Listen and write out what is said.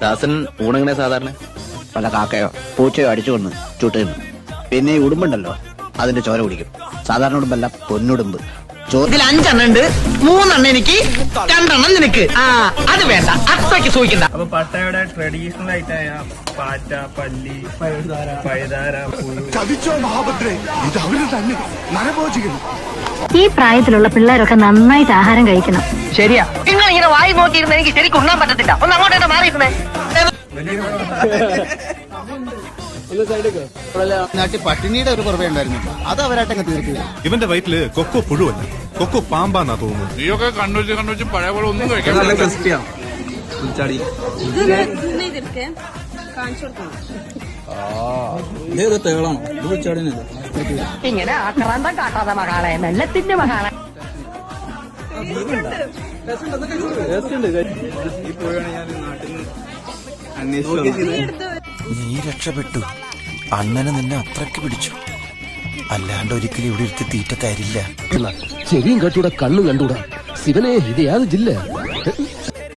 ദാസൻ ഊണെങ്ങനെ സാധാരണ? പല കാക്കയോ പൂച്ചയോ അടിച്ചു കൊന്ന് ചുട്ടുന്നു. പിന്നെ ഈ ഉടുമ്പുണ്ടല്ലോ, അതിന്റെ ചോര കുടിക്കും. സാധാരണ ഉടുമ്പല്ല, പൊന്നുടുമ്പ്. ഇതിൽ 5 എണ്ണം ഉണ്ട്, 3 എണ്ണം എനിക്ക്, 2 എണ്ണം നിനക്ക്. അത് വേണ്ട, അത്രയ്ക്ക് സൂചിക്കണ്ട. അപ്പൊ പട്ടയുടെ ട്രഡീഷണൽ ആയിട്ടായ പാറ്റ, പല്ലി, പഴുതാര, ചതിച്ചോ മഹാഭദ്രേ, ഇത് അവര് തന്നെ നരഭോജിക്കുന്നു. ഈ പ്രായത്തിലുള്ള പിള്ളേരൊക്കെ നന്നായിട്ട് ആഹാരം കഴിക്കണം. ശരിയാ, നിങ്ങൾ ഇങ്ങനെ വായി നോക്കിയിരുന്ന എനിക്ക് ശരിക്കും ഉണ്ണാൻ പറ്റത്തില്ല. ഒന്ന് അങ്ങോട്ട് മാറിയിരുന്നേ. നാട്ടിൽ പട്ടിണിയുടെ ഒരു കുറവേ ഉണ്ടായിരുന്നില്ല, അത് അവരായിട്ടങ്ങ് തീർക്കുക. ഇവന്റെ വയറ്റില് കൊക്കോ പുഴുവല്ല, കൊക്കോ പാമ്പാന്നാ തോന്നുന്നു. നീയൊക്കെ കണ്ണുവെച്ച് പഴയ പോലെ ഒന്നും കഴിക്കാൻ ഇങ്ങനെ ആക്രാന്തം കാട്ടാതെ മകളെ, വെള്ളത്തിന്റെ മകളെ. നീ രക്ഷപ്പെട്ടു. അണ്ണന് നിന്നെ അത്രയ്ക്ക് പിടിച്ചു. അല്ലാണ്ട് ഒരിക്കലും ഇവിടെ ഇരുത്തി തീറ്റ തരില്ല. ചെവിയും കണ്ടൂടാ, കണ്ണും കണ്ടൂടാ. ശിവനെ, ഇത് യാതൊരു ജില്ല.